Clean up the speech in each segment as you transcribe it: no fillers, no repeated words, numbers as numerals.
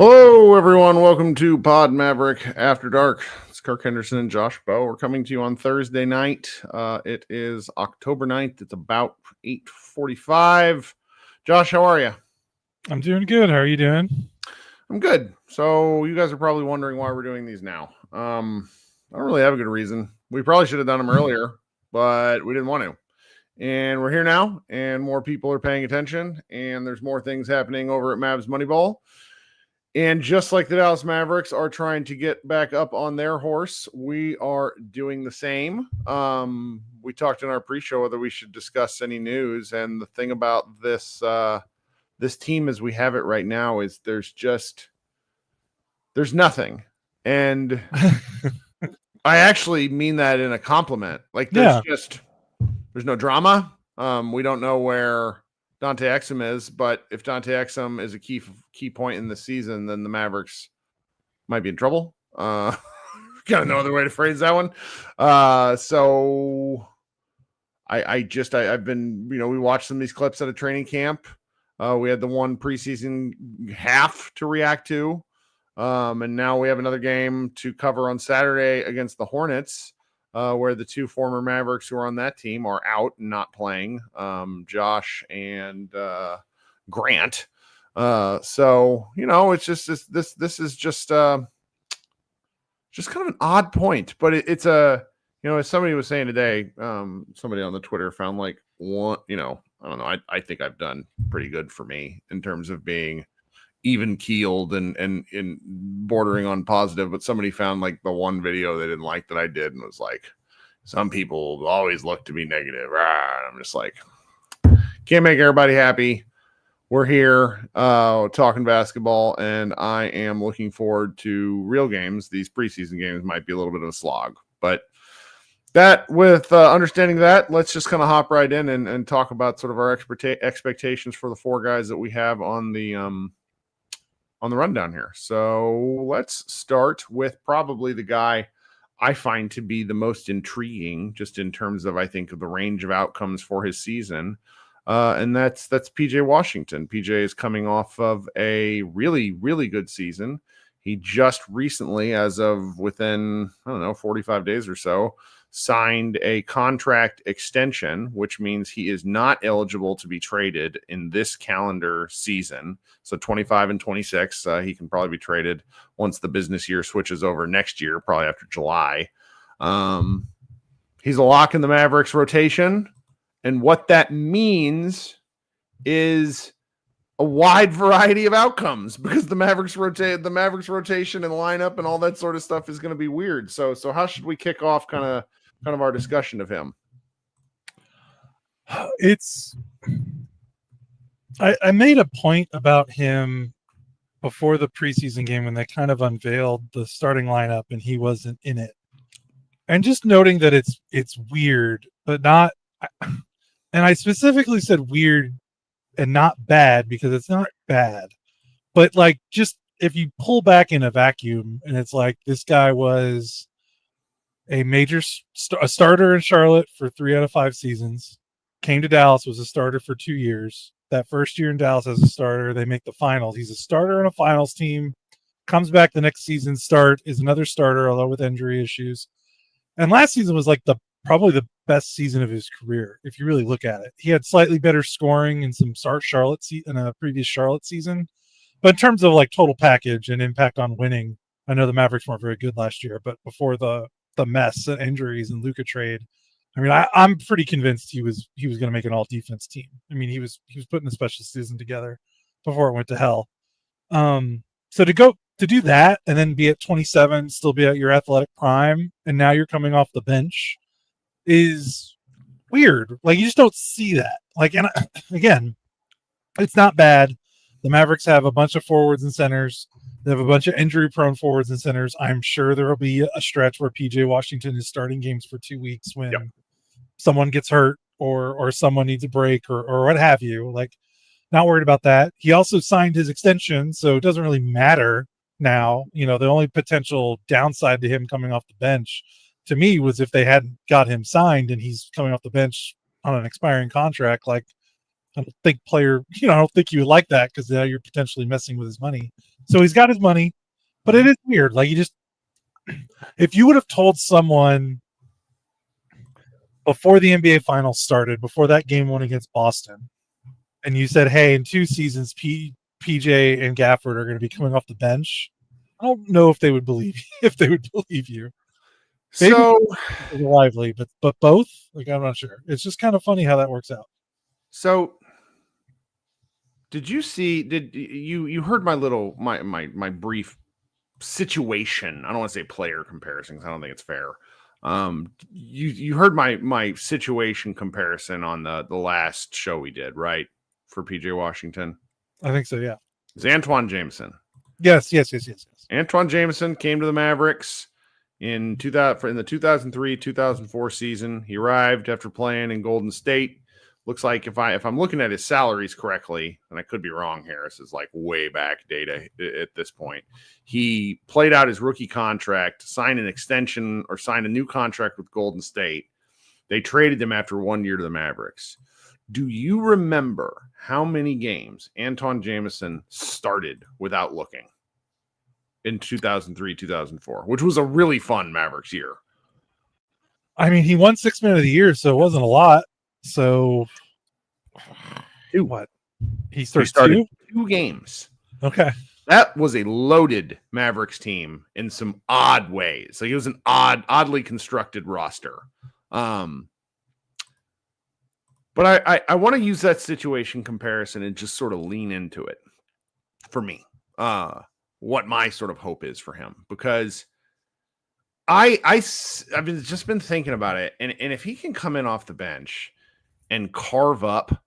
Hello, everyone. Welcome to Pod Maverick After Dark. It's Kirk Henderson and Josh Bowe. We're coming to you on Thursday night. It is October 9th. It's about 8:45. Josh, how are you? I'm doing good. How are you doing? I'm good. So you guys are probably wondering why we're doing these now. I don't really have a good reason. We probably should have done them earlier, but we didn't want to. And we're here now, and more people are paying attention, and there's more things happening over at Mavs Moneyball. And just like the Dallas Mavericks are trying to get back up on their horse, we are doing the same. We talked in our pre-show whether we should discuss any news, and the thing about this this team as we have it right now is there's nothing. And I actually mean that in a compliment. Like there's no drama. We don't know where Dante Exum is, but if Dante Exum is a key point in the season, then the Mavericks might be in trouble. Got no other way to phrase that one. So I've been, we watched some of these clips at a training camp. We had the one preseason half to react to. And now we have another game to cover on Saturday against the Hornets. Where the two former Mavericks who are on that team are out and not playing, Josh and Grant. So it's just this is just kind of an odd point, but it's as somebody was saying today, somebody on the Twitter found like one, I don't know. I think I've done pretty good for me in terms of being even keeled and bordering on positive, but somebody found like the one video they didn't like that I did and was like, some people always look to be negative. I'm just like, can't make everybody happy. We're here talking basketball, and I am looking forward to real games. These preseason games might be a little bit of a slog, but that with understanding that, let's just kind of hop right in and talk about sort of our expectations for the four guys that we have on the rundown here. So let's start with probably the guy I find to be the most intriguing, just in terms of, I think, of the range of outcomes for his season. And that's PJ Washington. PJ is coming off of a really, really good season. He just recently, as of within, 45 days or so, signed a contract extension, which means he is not eligible to be traded in this calendar season. So 25 and 26, he can probably be traded once the business year switches over next year, probably after July. He's a lock in the Mavericks rotation. And what that means is a wide variety of outcomes, because the Mavericks rotation and the lineup and all that sort of stuff is going to be weird. So how should we kick off kind of our discussion of him? I made a point about him before the preseason game when they kind of unveiled the starting lineup and he wasn't in it. And just noting that it's weird, but not, and I specifically said weird and not bad because it's not bad, but like, just if you pull back in a vacuum and it's like, this guy was a major a starter in Charlotte for 3 out of 5 seasons, came to Dallas, was a starter for 2 years. That first year in Dallas as a starter, they make the finals. He's a starter in a finals team, comes back the next season, is another starter, although with injury issues. And last season was like probably the best season of his career, if you really look at it. He had slightly better scoring in some in a previous Charlotte season. But in terms of like total package and impact on winning, I know the Mavericks weren't very good last year, but before the mess and injuries and Luka trade, I mean, I'm pretty convinced he was going to make an all defense team. I mean, he was putting the special season together before it went to hell. So to do that and then be at 27, still be at your athletic prime, and now you're coming off the bench is weird. Like, you just don't see that. Like, and again, it's not bad. The Mavericks have a bunch of forwards and centers. They have a bunch of injury-prone forwards and centers. I'm sure there will be a stretch where PJ Washington is starting games for 2 weeks when someone gets hurt or someone needs a break or what have you. Like, not worried about that. He also signed his extension, so it doesn't really matter now. The only potential downside to him coming off the bench, to me, was if they hadn't got him signed and he's coming off the bench on an expiring contract. Like, I don't think you would like that because now you're potentially messing with his money. So he's got his money, but it is weird. Like if you would have told someone before the NBA Finals started, before that game one against Boston, and you said, "Hey, in 2 seasons, PJ and Gafford are going to be coming off the bench," I don't know if they would believe you. Maybe So Lively, but both, like I'm not sure. It's just kind of funny how that works out. So did you heard my brief situation? I don't want to say player comparison because I don't think it's fair. You heard my situation comparison on the last show we did, right? For PJ Washington. I think so, yeah. It's Antoine Jameson. Yes. Antoine Jameson came to the Mavericks in the 2003-2004 season. He arrived after playing in Golden State. Looks like if I'm looking at his salaries correctly, and I could be wrong here, this is like way back data at this point. He played out his rookie contract, signed an extension or signed a new contract with Golden State. They traded him after 1 year to the Mavericks. Do you remember how many games Antoine Jameson started without looking in 2003-2004, which was a really fun Mavericks year? I mean, he won 6 Man of the Year, so it wasn't a lot. So, what? He started 2 games. Okay. That was a loaded Mavericks team in some odd ways. Like it was an oddly constructed roster. But I want to use that situation comparison and just sort of lean into it for me. What my sort of hope is for him, because I've just been thinking about it, and if he can come in off the bench and carve up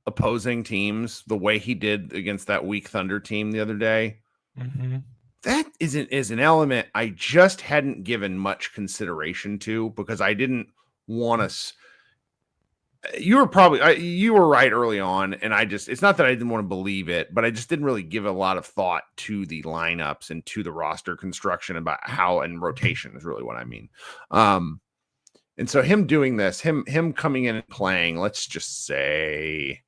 opposing teams the way he did against that weak Thunder team the other day, that is an element I just hadn't given much consideration to, because I didn't want to. You were right early on, and it's not that I didn't want to believe it, but I just didn't really give a lot of thought to the lineups and to the roster construction about how, and rotation is really what I mean. And so him doing this, him coming in and playing, let's just say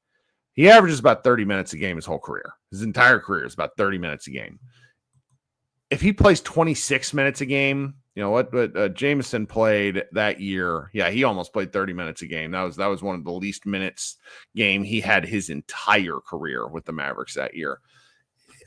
he averages about 30 minutes a game his whole career. His entire career is about 30 minutes a game. If he plays 26 minutes a game, you know what Jameson played that year. Yeah, he almost played 30 minutes a game. That was one of the least minutes game he had his entire career with the Mavericks that year.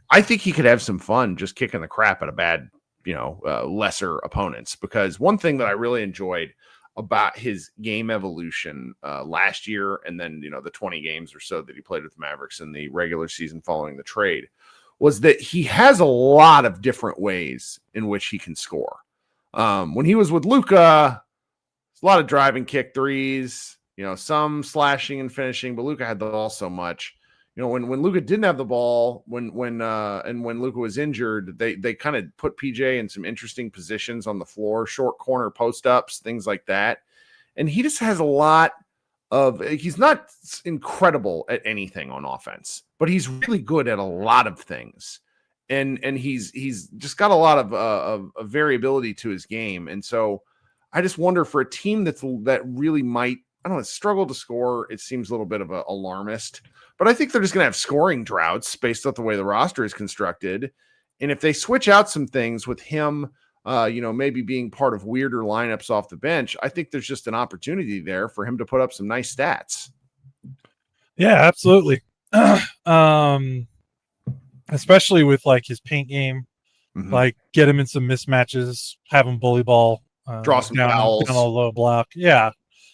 I think he could have some fun just kicking the crap out of bad, lesser opponents, because one thing that I really enjoyed about his game evolution last year, and then, the 20 games or so that he played with the Mavericks in the regular season following the trade, was that he has a lot of different ways in which he can score. When he was with Luka, a lot of driving kick threes, some slashing and finishing, but Luka had the ball so much. When Luka didn't have the ball, when Luka was injured, they kind of put PJ in some interesting positions on the floor, short corner post ups, things like that. And he just has a lot of. He's not incredible at anything on offense, but he's really good at a lot of things. And he's just got a lot of variability to his game. And so I just wonder, for a team that really might, I don't know, struggle to score, it seems a little bit of an alarmist. But I think they're just going to have scoring droughts based on the way the roster is constructed. And if they switch out some things with him, maybe being part of weirder lineups off the bench, I think there's just an opportunity there for him to put up some nice stats. Yeah, absolutely. Especially with like his paint game, like get him in some mismatches, have him bully ball, draw some fouls down a low block. Yeah.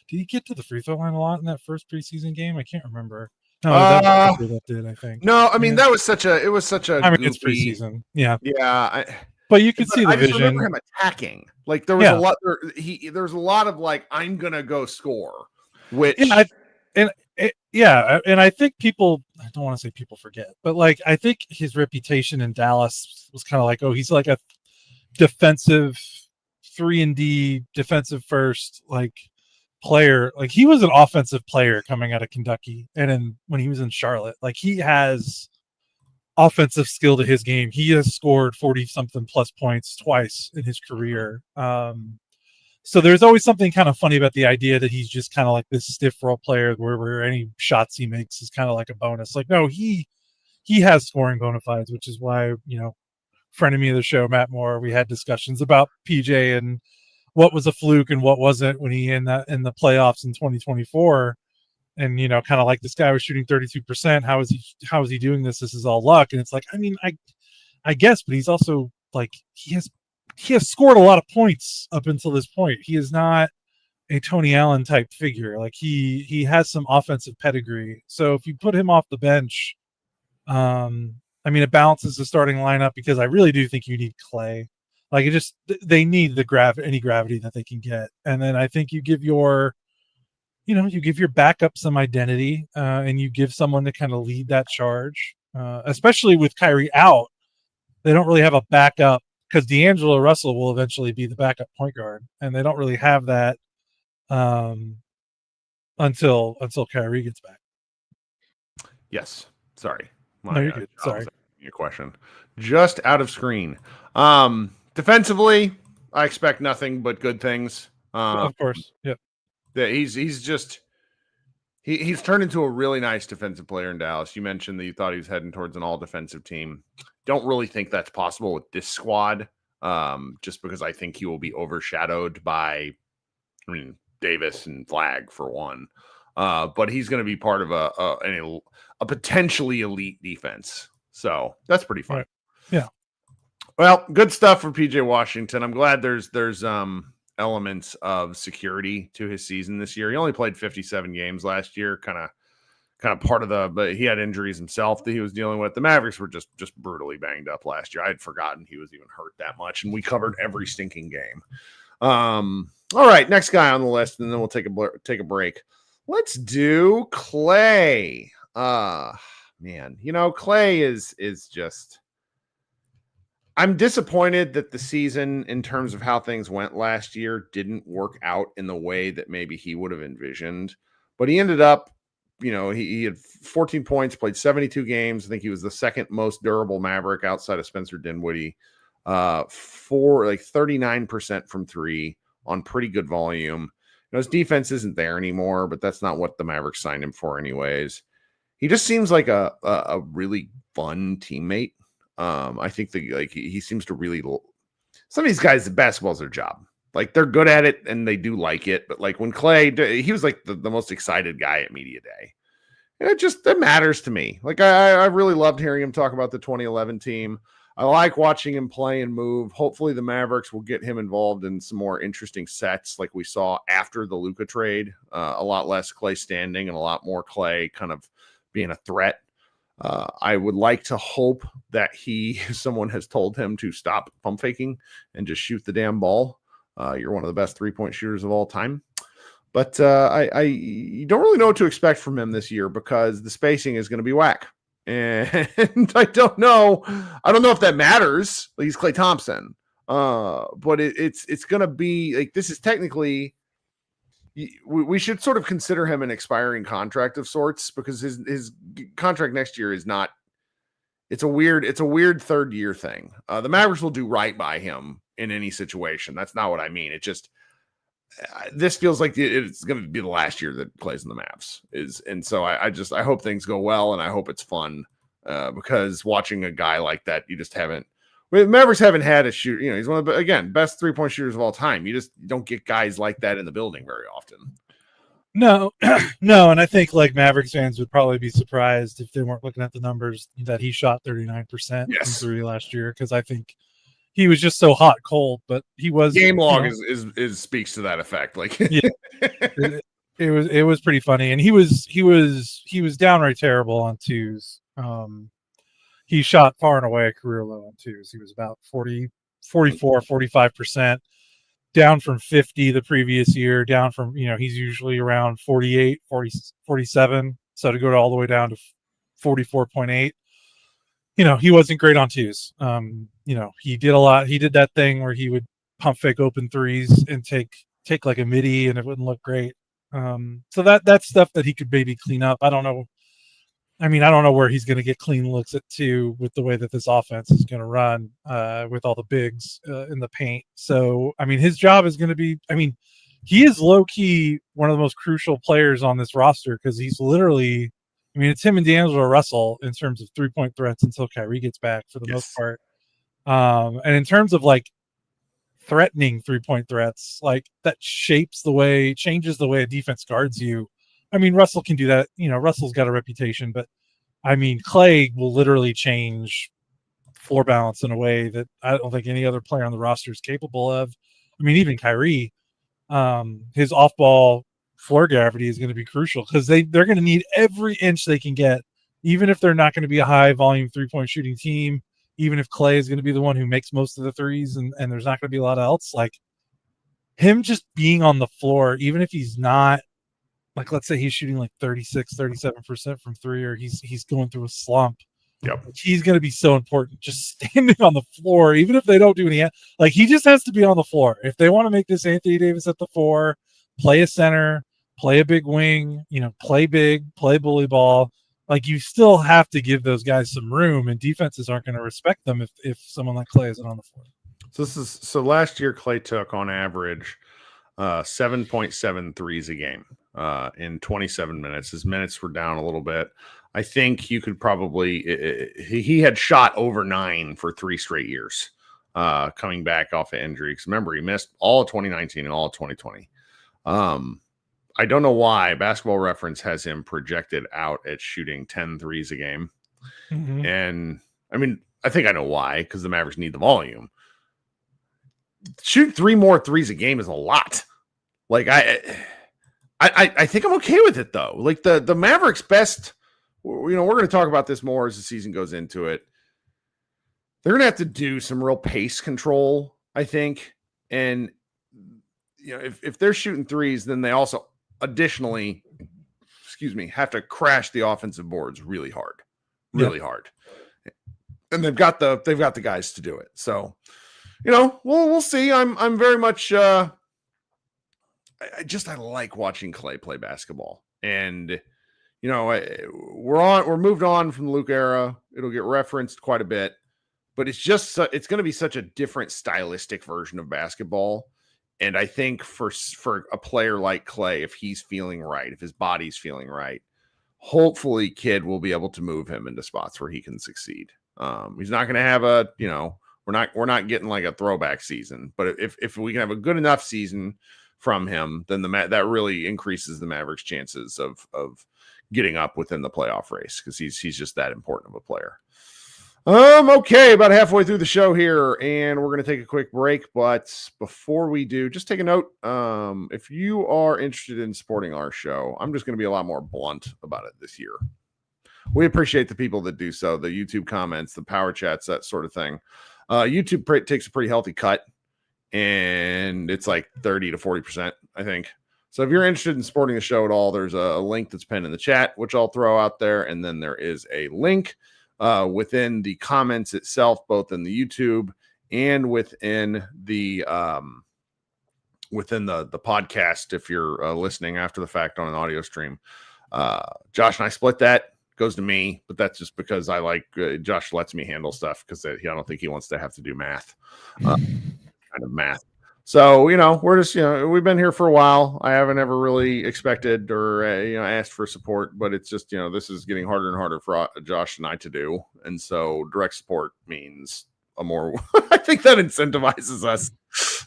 Did he get to the free throw line a lot in that first preseason game? I can't remember. No, that did, I think. No, I mean, that was such a. I mean, it's preseason. Yeah. Yeah. But you could see the vision. I remember him attacking. Like there was a lot. There was a lot of like, I'm gonna go score. Which. And I think people. I don't want to say people forget, but like I think his reputation in Dallas was kind of like, oh, he's like a defensive 3-and-D defensive first like player. Like he was an offensive player coming out of Kentucky, and then when he was in Charlotte, like he has offensive skill to his game. He has scored 40 something plus points twice in his career. So there's always something kind of funny about the idea that he's just kind of like this stiff role player where any shots he makes is kind of like a bonus. Like, no, he has scoring bona fides, which is why, friend of me of the show, Matt Moore, we had discussions about PJ and what was a fluke and what wasn't when he in the playoffs in 2024. And, kind of like, this guy was shooting 32%. How is he doing this? This is all luck. And it's like, I mean, I guess, but he's also like, he has scored a lot of points up until this point. He is not a Tony Allen type figure. Like, he has some offensive pedigree. So if you put him off the bench, I mean, it balances the starting lineup, because I really do think you need Klay. Like, they need any gravity that they can get. And then I think you give your backup some identity, and you give someone to kind of lead that charge, especially with Kyrie out. They don't really have a backup, because D'Angelo Russell will eventually be the backup point guard, and they don't really have that until Kyrie gets back. Yes. Sorry. No, you're good. Sorry. Your question. Just out of screen. Defensively, I expect nothing but good things. Of course. Yeah. That he's turned into a really nice defensive player in Dallas. You mentioned that you thought he was heading towards an all defensive team. Don't really think that's possible with this squad. Just because I think he will be overshadowed by, Davis and Flag for one. But he's going to be part of a potentially elite defense. So that's pretty fun. Right. Yeah. Well, good stuff for PJ Washington. I'm glad there's elements of security to his season this year. He only played 57 games last year, kind of part of but he had injuries himself that he was dealing with. The Mavericks were just brutally banged up last year. I had forgotten he was even hurt that much, and we covered every stinking game. All right, next guy on the list, and then we'll take a break. Let's do Klay. Man, Klay is just. I'm disappointed that the season, in terms of how things went last year, didn't work out in the way that maybe he would have envisioned. But he ended up, he had 14 points, played 72 games. I think he was the second most durable Maverick outside of Spencer Dinwiddie. For 39% from three on pretty good volume. His defense isn't there anymore, but that's not what the Mavericks signed him for anyways. He just seems like a really fun teammate. I think that he seems to really. Some of these guys, basketball's their job. Like, they're good at it and they do like it. But like when Klay, he was like the most excited guy at media day, and it matters to me. Like, I really loved hearing him talk about the 2011 team. I like watching him play and move. Hopefully the Mavericks will get him involved in some more interesting sets like we saw after the Luka trade. A lot less Klay standing and a lot more Klay kind of being a threat. I would like to hope that someone has told him to stop pump faking and just shoot the damn ball. You're one of the best 3-point shooters of all time. But you don't really know what to expect from him this year, because the spacing is going to be whack. And I don't know if that matters. Like, he's Klay Thompson. But it's going to be like, this is technically, we should sort of consider him an expiring contract of sorts, because his contract next year is not. It's a weird third year thing. The Mavericks will do right by him in any situation. That's not what I mean. It just, this feels like it's going to be the last year that Klay's in the Mavs and so I hope things go well, and I hope it's fun, because watching a guy like that, you just haven't. Mavericks haven't had a shooter. He's one of the best 3-point shooters of all time. You just don't get guys like that in the building very often. No, no, and I think like Mavericks fans would probably be surprised if they weren't looking at the numbers that he shot 39% from three last year, because I think he was just so hot cold. But he was game log is speaks to that effect. Like, yeah, it was pretty funny, and he was downright terrible on twos. He shot far and away a career low on twos. He was about 45%, down from 50 the previous year, down from, he's usually around 48, 47. So to go all the way down to 44.8, he wasn't great on twos. He did a lot. He did that thing where he would pump fake open threes and take like a midi, and it wouldn't look great. So that's stuff that he could maybe clean up. I don't know I mean, I don't know where he's going to get clean looks at 2 with the way that this offense is going to run with all the bigs in the paint. So, I mean, his job is going to be, I mean, he is low key one of the most crucial players on this roster because he's literally, I mean, it's him and D'Angelo Russell in terms of 3-point threats until Kyrie gets back for the most part. And in terms of like threatening 3-point threats, like that changes the way a defense guards you. I mean, Russell can do that. You know, Russell's got a reputation, but I mean, Klay will literally change floor balance in a way that I don't think any other player on the roster is capable of. I mean, even Kyrie, his off-ball floor gravity is going to be crucial because they're going to need every inch they can get, even if they're not going to be a high-volume 3-point shooting team, even if Klay is going to be the one who makes most of the threes and there's not going to be a lot else. Like, him just being on the floor, even if he's not, like, let's say he's shooting like 36-37% from 3, or he's going through a slump. Yep. He's going to be so important just standing on the floor, even if they don't do any, like, he just has to be on the floor. If they want to make this Anthony Davis at the 4, play a center, play a big wing, you know, play big, play bully ball. Like, you still have to give those guys some room, and defenses aren't going to respect them if someone like Klay isn't on the floor. So last year Klay took on average 7.7 threes a game in 27 minutes. His minutes were down a little bit. I think you could probably he had shot over 9 for 3 straight years coming back off of injury. Because remember, he missed all of 2019 and all of 2020. I don't know why Basketball Reference has him projected out at shooting 10 threes a game. Mm-hmm. And I mean, I think I know why, because the Mavericks need the volume. Shoot 3 more threes a game is a lot. Like, I think I'm okay with it though. Like, the Mavericks' best, you know, we're going to talk about this more as the season goes into it. They're going to have to do some real pace control, I think. And, you know, if they're shooting threes, then they also additionally, have to crash the offensive boards really hard. And they've got the guys to do it. So, you know, we'll see. I'm very much I like watching Klay play basketball. And, you know, we're moved on from the Luke era. It'll get referenced quite a bit, but it's going to be such a different stylistic version of basketball. And I think for a player like Klay, if he's feeling right, if his body's feeling right, hopefully Kid will be able to move him into spots where he can succeed. He's not going to have a, you know, we're not getting like a throwback season, but if we can have a good enough season from him, then that really increases the Mavericks' chances of getting up within the playoff race, because he's just that important of a player. Okay, about halfway through the show here, and we're going to take a quick break. But before we do, just take a note. If you are interested in supporting our show, I'm just going to be a lot more blunt about it this year. We appreciate the people that do so, the YouTube comments, the power chats, that sort of thing. YouTube takes a pretty healthy cut, and it's like 30 to 40%, I think. So if you're interested in supporting the show at all, there's a link that's pinned in the chat, which I'll throw out there. And then there is a link within the comments itself, both in the YouTube and within the podcast, if you're listening after the fact on an audio stream. Josh and I split that. Goes to me, but that's just because I like Josh lets me handle stuff, because I don't think he wants to have to do math, kind of math. So, you know, we're just, you know, we've been here for a while. I haven't ever really expected or asked for support, but it's just, you know, this is getting harder and harder for Josh and I to do, and so direct support means a more. I think that incentivizes us.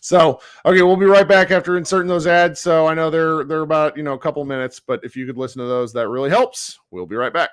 So, okay, we'll be right back after inserting those ads. So I know they're about, you know, a couple minutes, but if you could listen to those, that really helps. We'll be right back.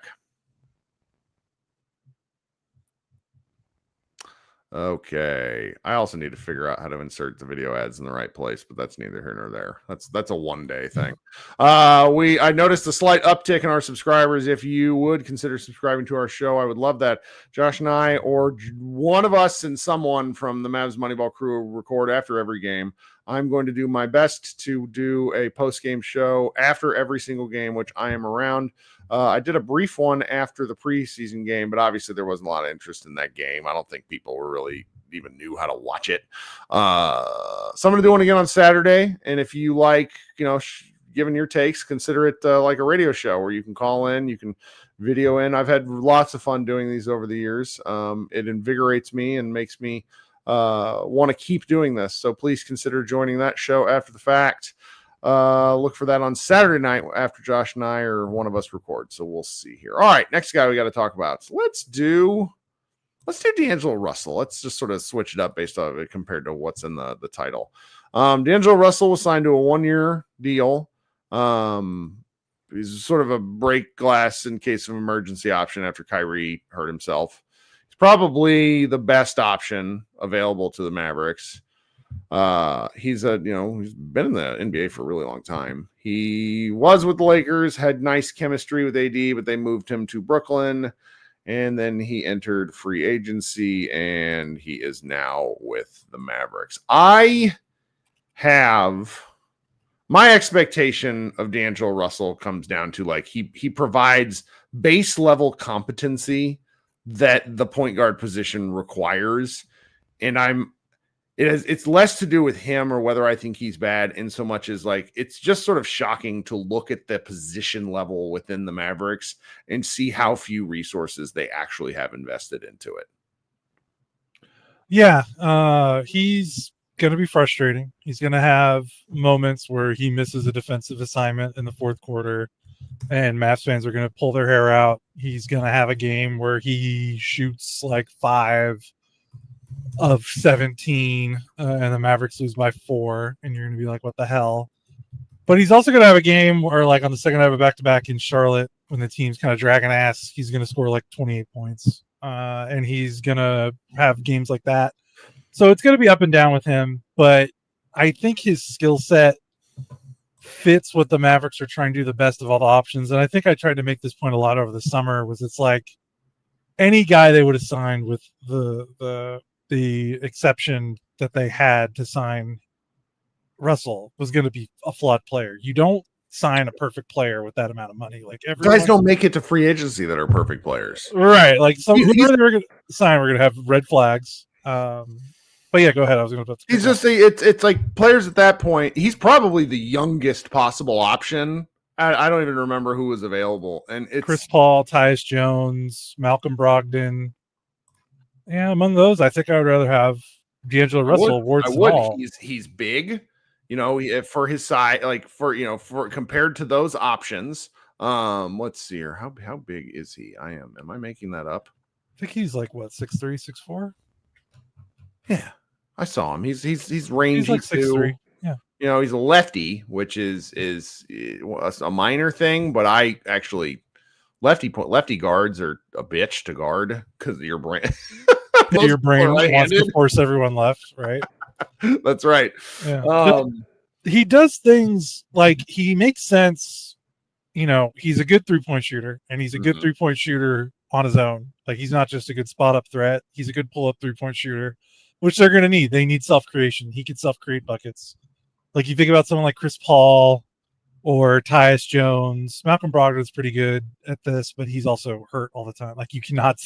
Okay. I also need to figure out how to insert the video ads in the right place, but that's neither here nor there. That's a one-day thing. I noticed a slight uptick in our subscribers. If you would consider subscribing to our show, I would love that. Josh and I, or one of us and someone from the Mavs Moneyball crew, record after every game. I'm going to do my best to do a post-game show after every single game, which I am around. I did a brief one after the preseason game, but obviously there wasn't a lot of interest in that game. I don't think people were really even knew how to watch it. So I'm going to do one again on Saturday. And if you like, you know, giving your takes, consider it like a radio show where you can call in, you can video in. I've had lots of fun doing these over the years. It invigorates me and makes me want to keep doing this. So please consider joining that show after the fact. Look for that on Saturday night after Josh and I or one of us record. So we'll see here. All right, next guy we got to talk about. So let's do D'Angelo Russell. Let's just sort of switch it up based on it compared to what's in the title. D'Angelo Russell was signed to a 1-year deal. He's sort of a break glass in case of emergency option after Kyrie hurt himself. He's probably the best option available to the Mavericks. He's been in the NBA for a really long time. He was with the Lakers, had nice chemistry with AD, but they moved him to Brooklyn. And then he entered free agency, and he is now with the Mavericks. My expectation of D'Angelo Russell comes down to like he provides base level competency that the point guard position requires, and it's less to do with him or whether I think he's bad in so much as like it's just sort of shocking to look at the position level within the Mavericks and see how few resources they actually have invested into it. Yeah, he's going to be frustrating. He's going to have moments where he misses a defensive assignment in the fourth quarter and Mavs fans are going to pull their hair out. He's going to have a game where he shoots like 5 of 17 and the Mavericks lose by 4 and you're going to be like, what the hell? But he's also going to have a game where like on the second half of back-to-back in Charlotte when the team's kind of dragging ass, he's going to score like 28 points and he's going to have games like that. So it's going to be up and down with him, but I think his skill set fits what the Mavericks are trying to do the best of all the options. And I think I tried to make this point a lot over the summer was it's like any guy they would have signed with the exception that they had to sign Russell was going to be a flawed player. You don't sign a perfect player with that amount of money. Like guys don't make it to free agency that are perfect players. Right. Like whoever they were going to sign, we're going to have red flags. But yeah, go ahead. I was going to. He's just it's like players at that point. He's probably the youngest possible option. I don't even remember who was available, and it's Chris Paul, Tyus Jones, Malcolm Brogdon. Yeah, among those, I think I would rather have D'Angelo Russell. I would. He's big, for his size, like for compared to those options. Let's see here. How big is he? Am I making that up? I think he's like what 6'3", 6'4". Yeah, I saw him. He's rangy. He's like 6'3". Yeah, he's a lefty, which is a minor thing, but I actually lefty guards are a bitch to guard because your brain. Your brain wants to force everyone left, right? That's right. Yeah. He does things like he makes sense. He's a good 3-point shooter, and he's a good 3-point shooter on his own. Like he's not just a good spot up threat. He's a good pull up 3-point shooter, which they're going to need. They need self creation. He can self create buckets. Like you think about someone like Chris Paul or Tyus Jones. Malcolm Brogdon is pretty good at this, but he's also hurt all the time. Like you cannot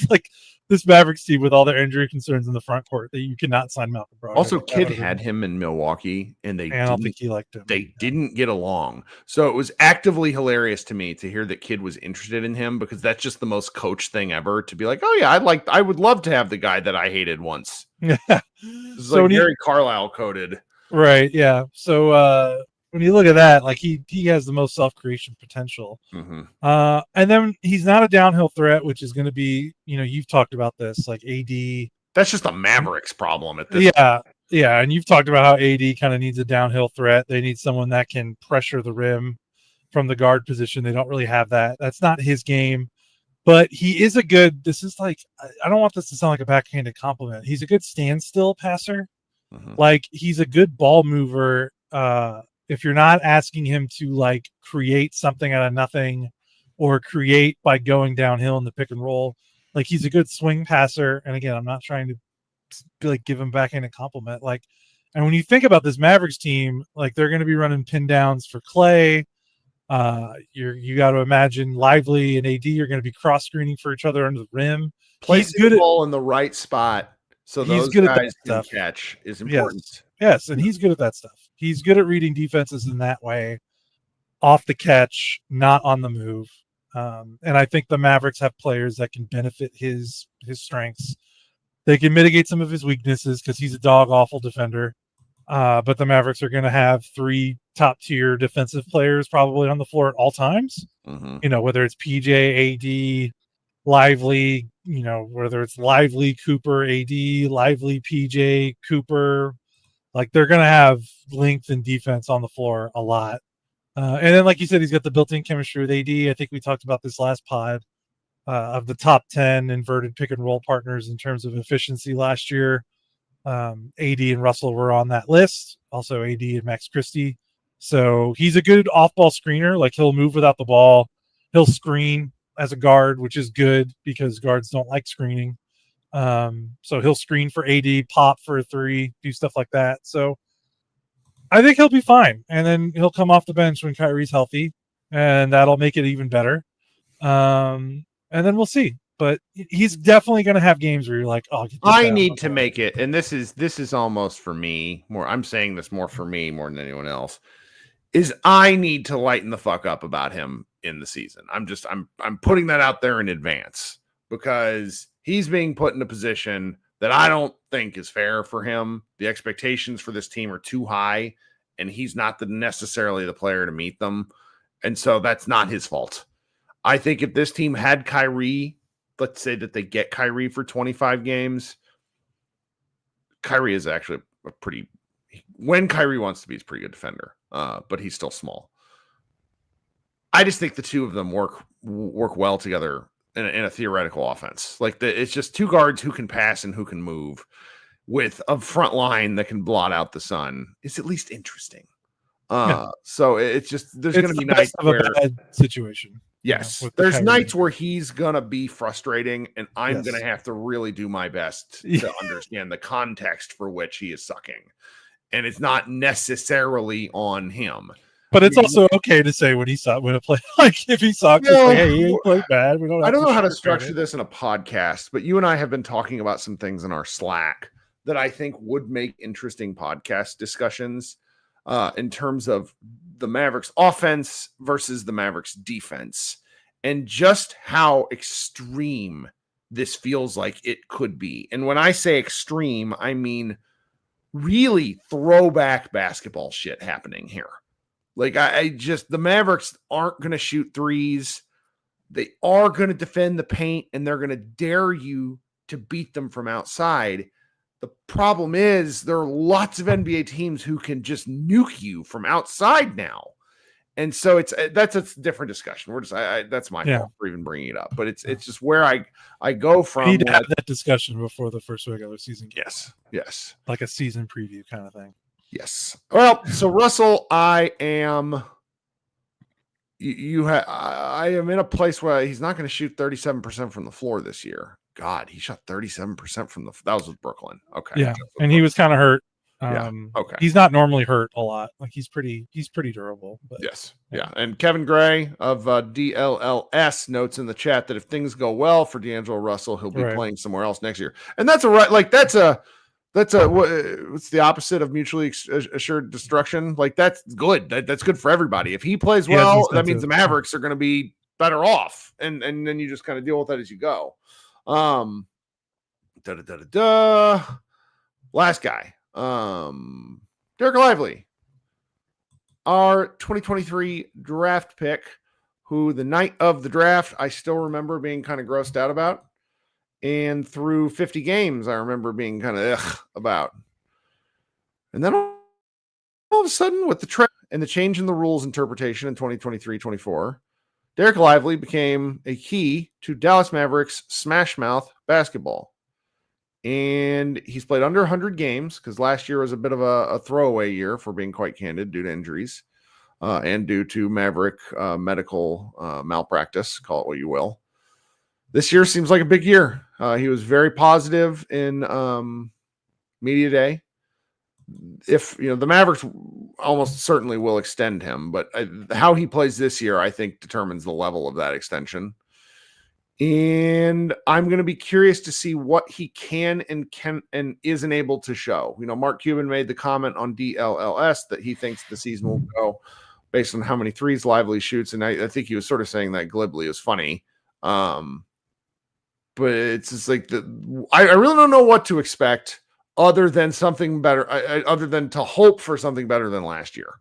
this Mavericks team with all their injury concerns in the front court that you cannot sign Malcolm Brogdon. Also, Kid had him in Milwaukee, and I don't think he liked him. They didn't get along, so it was actively hilarious to me to hear that Kid was interested in him because that's just the most coach thing ever to be like, oh yeah, I would love to have the guy that I hated once. Yeah, this is like very Carlisle coded. Right. Yeah. So when you look at that, like he has the most self-creation potential. Mm-hmm. And then he's not a downhill threat, which is going to be, you've talked about this, like AD. That's just a Mavericks problem at this point. Yeah. And you've talked about how AD kind of needs a downhill threat. They need someone that can pressure the rim from the guard position. They don't really have that. That's not his game. But he is this is like, I don't want this to sound like a backhanded compliment. He's a good standstill passer. Mm-hmm. Like he's a good ball mover. If you're not asking him to like create something out of nothing or create by going downhill in the pick and roll, like he's a good swing passer. And again, I'm not trying to like give him backhanded compliment. Like, and when you think about this Mavericks team, like they're going to be running pin downs for Klay. You got to imagine Lively and AD are going to be cross screening for each other under the rim. Placing the ball in the right spot so those guys can catch is important. Yes, and he's good at that stuff. He's good at reading defenses in that way. off the catch, not on the move. And I think the Mavericks have players that can benefit his strengths. They can mitigate some of his weaknesses because he's a dog awful defender. But the Mavericks are going to have 3 top tier defensive players probably on the floor at all times. Mm-hmm. You know, whether it's PJ, AD, Lively, you know, whether it's Lively, Cooper, AD, Lively, PJ, Cooper. Like, they're going to have length and defense on the floor a lot. And then, like you said, he's got the built-in chemistry with AD. I think we talked about this last pod of the top 10 inverted pick and roll partners in terms of efficiency last year. AD and Russell were on that list. Also AD and Max Christie. So he's a good off-ball screener. Like, he'll move without the ball. He'll screen as a guard, which is good because guards don't like screening. So he'll screen for AD, pop for a 3, do stuff like that. So I think he'll be fine. And then he'll come off the bench when Kyrie's healthy, and that'll make it even better. And then we'll see. But he's definitely going to have games where you're like, oh, I need to make it. And this is almost for me more. I'm saying this more for me more than anyone else. Is I need to lighten the fuck up about him in the season. I'm putting that out there in advance because he's being put in a position that I don't think is fair for him. The expectations for this team are too high, and he's not necessarily the player to meet them. And so that's not his fault. I think if this team had Kyrie, let's say that they get Kyrie for 25 games, Kyrie is actually when Kyrie wants to be, he's a pretty good defender, but he's still small. I just think the two of them work well together in a theoretical offense. Like, it's just 2 guards who can pass and who can move with a front line that can blot out the sun. It's at least interesting. So it's just, there's going to be nights where a bad situation. Yes, you know, there's nights where he's going to be frustrating, and I'm Yes. going to have to really do my best to understand the context for which he is sucking. And it's not necessarily on him. But it's also okay to say when a play, like, if he sucks, it's like, hey, he played bad. I don't know how to structure this in a podcast, but you and I have been talking about some things in our Slack that I think would make interesting podcast discussions in terms of the Mavericks offense versus the Mavericks defense, and just how extreme this feels like it could be. And when I say extreme, I mean really throwback basketball shit happening here. Like, the Mavericks aren't going to shoot threes. They are going to defend the paint, and they're going to dare you to beat them from outside. The problem is there are lots of NBA teams who can just nuke you from outside now. And so that's a different discussion. That's my fault for even bringing it up, but it's just where I go from. We need to have that discussion before the first regular season game. Yes. Like a season preview kind of thing. Yes. Well, so Russell, I am in a place where he's not going to shoot 37% from the floor this year. God, he shot 37% from that was with Brooklyn. Okay. Yeah. And he was kind of hurt. Okay. He's not normally hurt a lot. Like, he's pretty durable. But, yes. Yeah. And Kevin Gray of DLLS notes in the chat that if things go well for D'Angelo Russell, he'll be playing somewhere else next year. And that's what's the opposite of mutually assured destruction? Like, that's good. That's good for everybody. If he plays well, that means the Mavericks are going to be better off. And then you just kind of deal with that as you go. Last guy. Dereck Lively, our 2023 draft pick, who the night of the draft, I still remember being kind of grossed out about. And through 50 games, I remember being kind of about. And then all of a sudden, with the trend and the change in the rules interpretation in 2023-24, Dereck Lively became a key to Dallas Mavericks smash mouth basketball. And he's played under 100 games because last year was a bit of a throwaway year, for being quite candid, due to injuries and due to Maverick medical malpractice, call it what you will. This year seems like a big year. He was very positive in media day. If the Mavericks almost certainly will extend him, but how he plays this year, I think, determines the level of that extension. And I'm going to be curious to see what he can and isn't able to show. Mark Cuban made the comment on DLLS that he thinks the season will go based on how many threes Lively shoots. And I think he was sort of saying that glibly. It was funny. But it's just like I really don't know what to expect other than something better, other than to hope for something better than last year.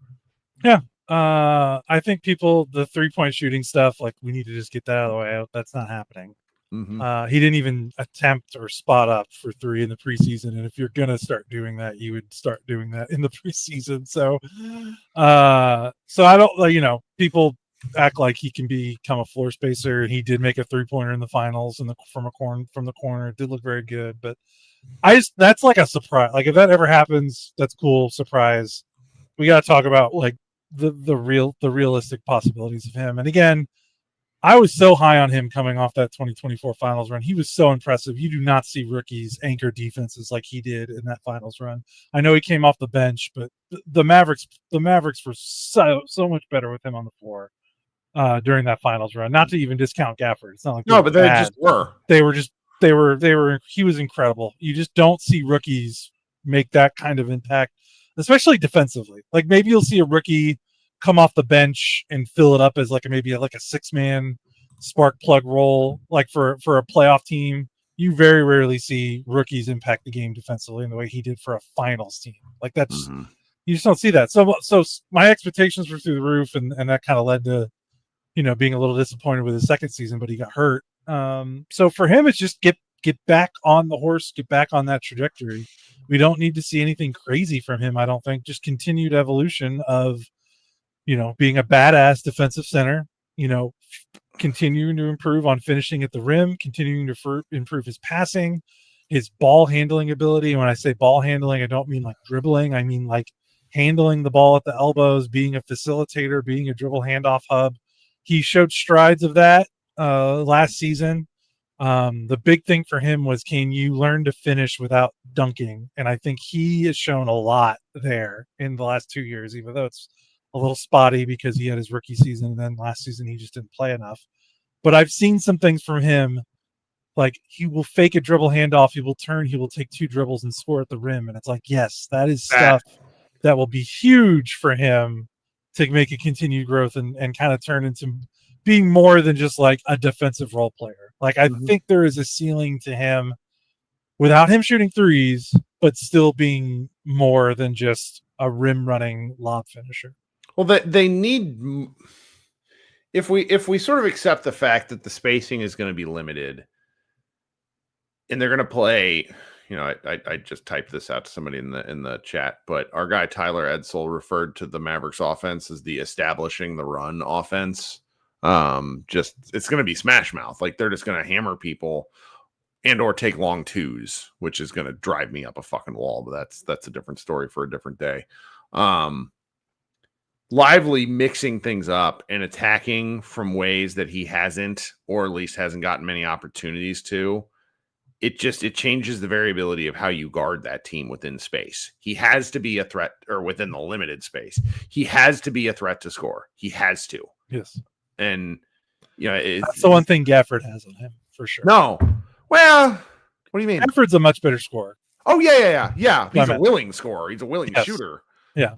Yeah. I think the 3-point shooting stuff, like we need to just get that out of the way. That's not happening. Mm-hmm. He didn't even attempt or spot up for 3 in the preseason. And if you're going to start doing that, you would start doing that in the preseason. So I don't, people act like he can become a floor spacer. He did make a 3-pointer in the finals from the corner. It did look very good, but that's like a surprise. Like if that ever happens, that's cool. Surprise. We got to talk about like the realistic possibilities of him. And again, I was so high on him coming off that 2024 finals run. He was so impressive. You do not see rookies anchor defenses like he did in that finals run. I know he came off the bench, but the Mavericks were so much better with him on the floor during that finals run. Not to even discount Gafford. It's not like but they just were. He was incredible. You just don't see rookies make that kind of impact, especially defensively. Like maybe you'll see a rookie come off the bench and fill it up as maybe a 6-man spark plug role, like for a playoff team. You very rarely see rookies impact the game defensively in the way he did for a finals team. Like that's you just don't see that. So my expectations were through the roof, and that kind of led to being a little disappointed with his second season, but he got hurt. So for him, it's just get back on the horse, get back on that trajectory. We don't need to see anything crazy from him, I don't think. Just continued evolution of being a badass defensive center, continuing to improve on finishing at the rim, continuing to improve his passing, his ball handling ability. And when I say ball handling, I don't mean like dribbling. I mean like handling the ball at the elbows, being a facilitator, being a dribble handoff hub. He showed strides of that last season. The big thing for him was, can you learn to finish without dunking? And I think he has shown a lot there in the last 2 years, even though it's a little spotty because he had his rookie season and then last season he just didn't play enough. But I've seen some things from him, like he will fake a dribble handoff, he will turn, he will take 2 dribbles and score at the rim. And it's like, yes, that is stuff that will be huge for him to make a continued growth and kind of turn into being more than just like a defensive role player. Like I think there is a ceiling to him without him shooting threes, but still being more than just a rim running lob finisher. Well, they need, if we sort of accept the fact that the spacing is going to be limited and they're going to play, I just typed this out to somebody in the chat, but our guy Tyler Edsel referred to the Mavericks offense as the establishing the run offense. It's going to be smash mouth. Like they're just going to hammer people and or take long twos, which is going to drive me up a fucking wall. But that's a different story for a different day. Lively mixing things up and attacking from ways that he hasn't, or at least hasn't gotten many opportunities to. It changes the variability of how you guard that team within space. He has to be a threat, or within the limited space. He has to be a threat to score. He has to. Yes. And that's the one thing Gafford has on him for sure. No. Well, what do you mean? Gafford's a much better scorer. Oh yeah. He's a willing scorer. He's a willing shooter. Yeah.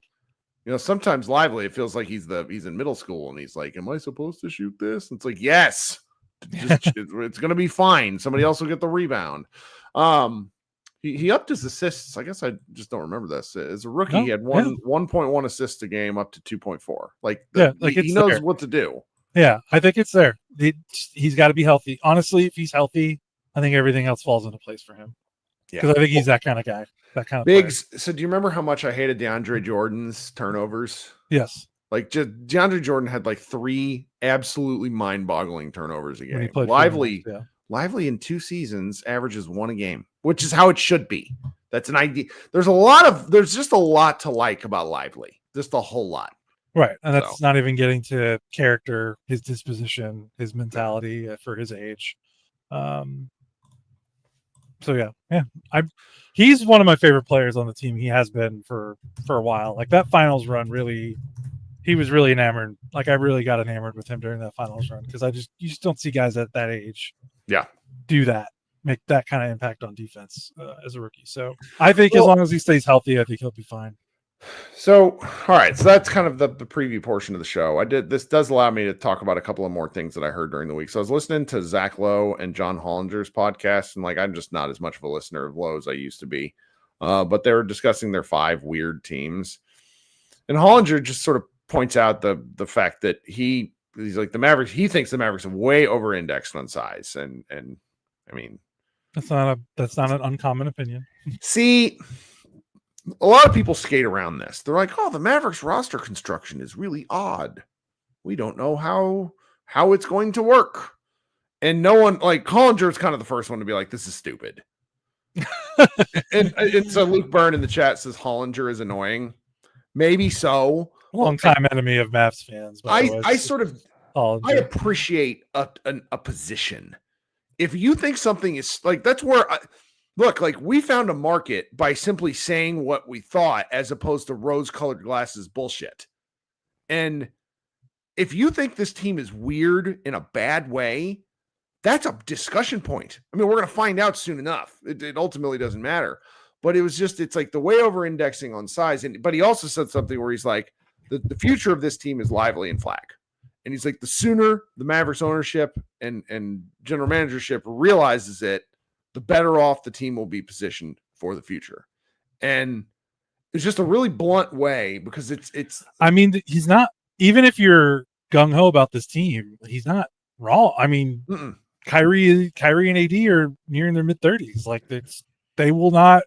Sometimes Lively, it feels like he's in middle school and he's like, am I supposed to shoot this? And it's like, yes, it's going to be fine. Somebody else will get the rebound. He upped his assists. I guess I just don't remember this. As a rookie, he had 1.1 assists a game up to 2.4. He knows what to do. Yeah, I think it's there. He's got to be healthy. Honestly, if he's healthy, I think everything else falls into place for him. Because I think he's that kind of guy. That kind of Biggs. Player. So do you remember how much I hated DeAndre Jordan's turnovers? Yes. Like DeAndre Jordan had like 3 absolutely mind-boggling turnovers a game. Lively in 2 seasons averages 1 a game, which is how it should be. That's an idea. There's just a lot to like about Lively. Just a whole lot. Right. And that's not even getting to character, his disposition, his mentality for his age. He's one of my favorite players on the team. He has been for a while. Like that finals run, he was really enamored. Like I really got enamored with him during that finals run because you just don't see guys at that age, do that, make that kind of impact on defense as a rookie. So I think as long as he stays healthy, I think he'll be fine. So, all right. So that's kind of the preview portion of the show. This does allow me to talk about a couple of more things that I heard during the week. So I was listening to Zach Lowe and John Hollinger's podcast, and like I'm just not as much of a listener of Lowe as I used to be. But they were discussing their 5 weird teams, and Hollinger just sort of points out the fact that he's like the Mavericks. He thinks the Mavericks have way over indexed on size, and I mean That's not an uncommon opinion. see. A lot of people skate around this. They're like, "Oh, the Mavericks roster construction is really odd. We don't know how it's going to work." And no one, like Hollinger, is kind of the first one to be like, "This is stupid." and so Luke Byrne in the chat says Hollinger is annoying. Maybe so. Long-time enemy of Mavs fans. I sort of Hollinger. I appreciate a position. If you think something is like that's where. Look, like we found a market by simply saying what we thought as opposed to rose-colored glasses bullshit. And if you think this team is weird in a bad way, that's a discussion point. I mean, we're going to find out soon enough. It ultimately doesn't matter. But it's like the way over-indexing on size. But he also said something where he's like, the future of this team is Lively and Flag. And he's like, the sooner the Mavericks ownership and general managership realizes it, the better off the team will be positioned for the future. And it's just a really blunt way because it's. I mean, he's not, even if you're gung-ho about this team, he's not wrong. I mean, Kyrie and AD are nearing their mid-30s. Like they will not.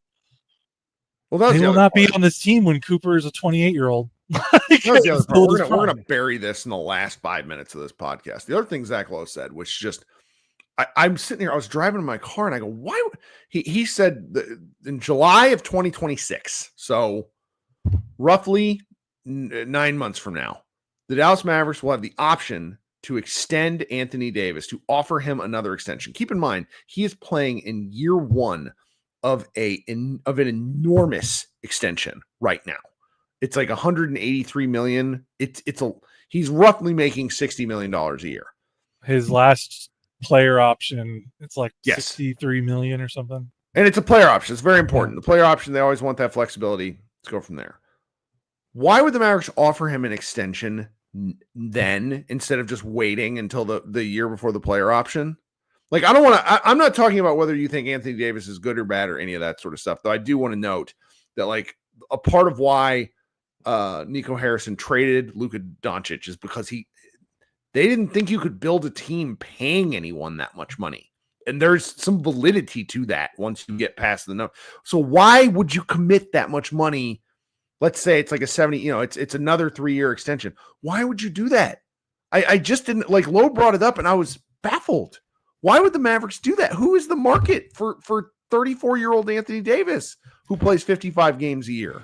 Well, they will not be on this team when Cooper is a 28-year-old. We're going to bury this in the last 5 minutes of this podcast. The other thing Zach Lowe said, which just. I'm sitting here. I was driving in my car, and I go, "Why?" He said in July of 2026, so roughly 9 months from now, the Dallas Mavericks will have the option to extend Anthony Davis, to offer him another extension. Keep in mind, he is playing in year 1 of an enormous extension right now. It's like 183 million. He's roughly making $60 million a year. His last player option, it's like 63 million or something, and it's a player option. It's very important. The player option, they always want that flexibility. Let's go from there. Why would the Mavericks offer him an extension then instead of just waiting until the year before the player option? Like, I'm not talking about whether you think Anthony Davis is good or bad or any of that sort of stuff, though I do want to note that like a part of why Nico Harrison traded Luka Doncic is because they didn't think you could build a team paying anyone that much money. And there's some validity to that once you get past the number. So why would you commit that much money? Let's say it's like a 70, it's another 3-year extension. Why would you do that? I just didn't like Lowe brought it up and I was baffled. Why would the Mavericks do that? Who is the market for 34-year-old Anthony Davis who plays 55 games a year?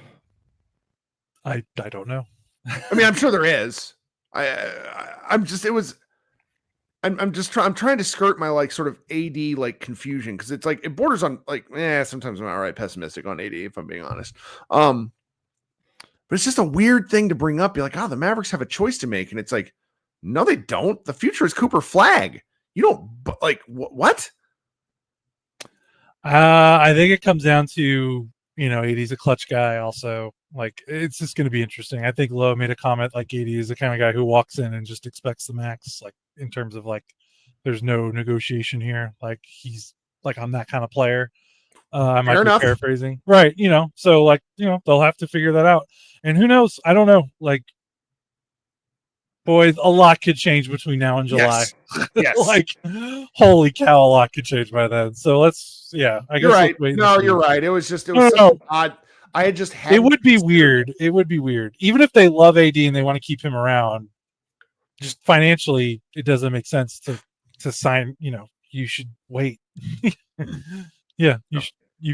I don't know. I mean, I'm sure there is. I'm trying to skirt my like sort of AD like confusion because it's like it borders on like sometimes I'm all right pessimistic on AD if I'm being honest. But it's just a weird thing to bring up. You're like, the Mavericks have a choice to make, and it's like, no, they don't. The future is Cooper Flag. You don't like what? I think it comes down to AD's a clutch guy also. Like, it's just going to be interesting. I think Lowe made a comment like AD is the kind of guy who walks in and just expects the max, like in terms of like, there's no negotiation here. Like he's like, I'm that kind of player. I might be paraphrasing. Right. So like, they'll have to figure that out. And who knows? I don't know. Like, boy, a lot could change between now and July. Yes. Like, holy cow, a lot could change by then. So I guess you're right. No, you're right. It was so odd. I had just had it would be weird. It would be weird. Even if they love AD and they want to keep him around, just financially, it doesn't make sense to sign. You should wait. You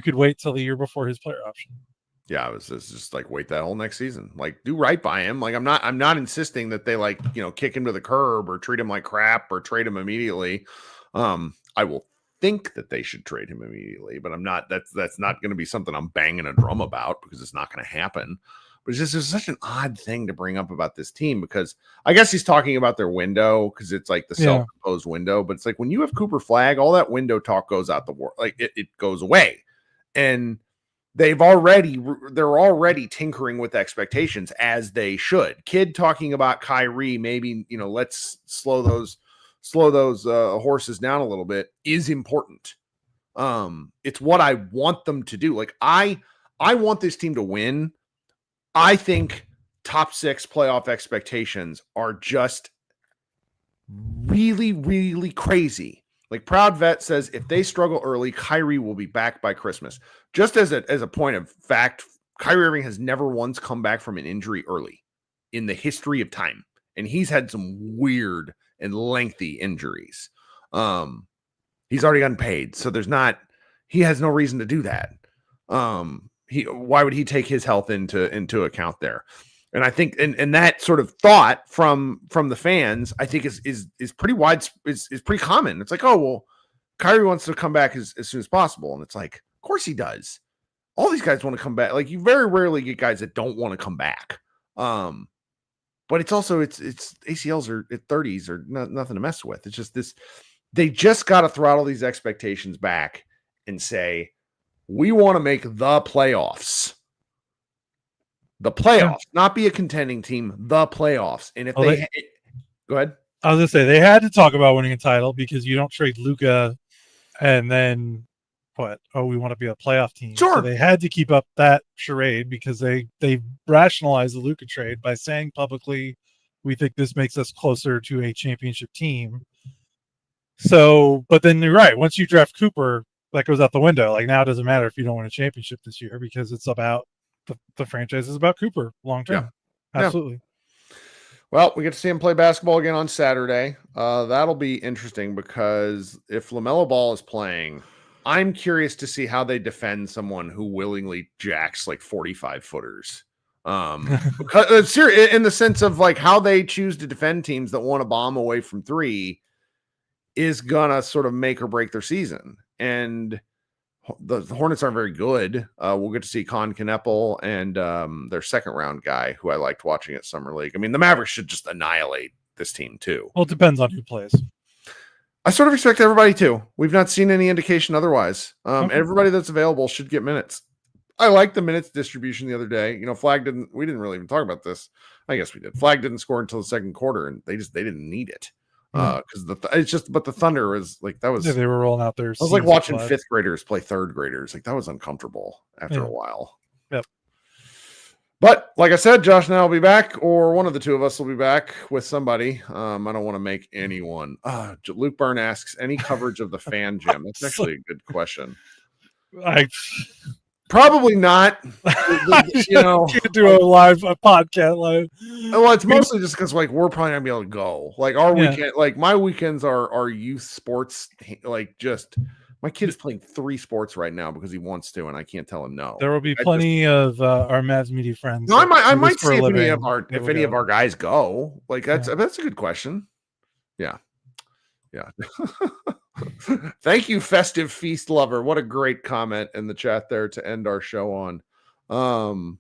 could wait till the year before his player option. Yeah, it was just like wait that whole next season. Like do right by him. Like I'm not insisting that they like kick him to the curb or treat him like crap or trade him immediately. I will think that they should trade him immediately, but I'm not. That's not going to be something I'm banging a drum about because it's not going to happen. But it's such an odd thing to bring up about this team because I guess he's talking about their window because it's like the self-imposed window. But it's like when you have Cooper Flag, all that window talk goes out the war. Like it goes away, and they're already tinkering with expectations, as they should. Kid talking about Kyrie, maybe, let's slow those horses down a little bit, is important. It's what I want them to do. Like I want this team to win. I think top 6 playoff expectations are just really, really crazy. Like Proud Vet says, if they struggle early, Kyrie will be back by Christmas. Just as a point of fact, Kyrie Irving has never once come back from an injury early in the history of time. And he's had some weird and lengthy injuries. He's already gotten paid. So he has no reason to do that. Why would he take his health into account there? And I think, and that sort of thought from the fans, I think is pretty wide, is pretty common. It's like, oh, well, Kyrie wants to come back as soon as possible. And it's like, of course he does. All these guys want to come back. Like, you very rarely get guys that don't want to come back. But it's also, it's ACLs are at 30s or nothing to mess with. It's just this, they just got to throttle these expectations back and say, we want to make the playoffs. The playoffs, not be a contending team, the playoffs. And if go ahead. I was going to say, they had to talk about winning a title because you don't trade Luka and then we want to be a playoff team. Sure. So they had to keep up that charade because they rationalized the Luka trade by saying publicly, we think this makes us closer to a championship team. So, but then you're right. Once you draft Cooper, that goes out the window. Like, now it doesn't matter if you don't win a championship this year because it's about the franchise is about Cooper long term. Yeah. Absolutely. Yeah. Well, we get to see him play basketball again on Saturday. That'll be interesting because if LaMelo Ball is playing, I'm curious to see how they defend someone who willingly jacks like 45 footers. Because in the sense of like how they choose to defend teams that want to bomb away from 3 is gonna sort of make or break their season. And the Hornets aren't very good. We'll get to see Con Kneppel and their second round guy who I liked watching at Summer League. I mean, the Mavericks should just annihilate this team too. Well, it depends on who plays. I sort of expect everybody to. We've not seen any indication otherwise. Everybody that's available should get minutes. I like the minutes distribution the other day. Flag we didn't really even talk about this. I guess we did. Flag didn't score until the second quarter, and they didn't need it. Because but the Thunder was like, that was, they were rolling out there. I was like watching 5th graders play 3rd graders. Like, that was uncomfortable after a while. Yep. But like I said, Josh and I will be back, or one of the two of us will be back with somebody. I don't want to make anyone. Luke Byrne asks, any coverage of the fan gym? That's actually a good question. Probably not. Can't do a podcast live. Well, it's mostly just because like we're probably not gonna be able to go. Like our weekend, like my weekends are youth sports. Like, just my kid is playing 3 sports right now because he wants to, and I can't tell him no. There will be plenty of our Mavs media friends. No, I might see if any of our guys go. Like, that's a good question. Yeah. Thank you, Festive Feast Lover. What a great comment in the chat there to end our show on.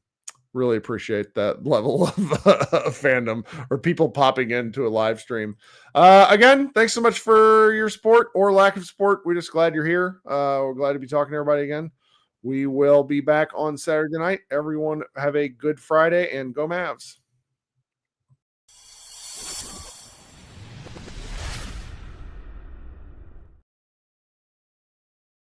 Really appreciate that level of fandom or people popping into a live stream. Again, thanks so much for your support or lack of support. We're just glad you're here. We're glad to be talking to everybody again. We will be back on Saturday night. Everyone have a good Friday and go Mavs.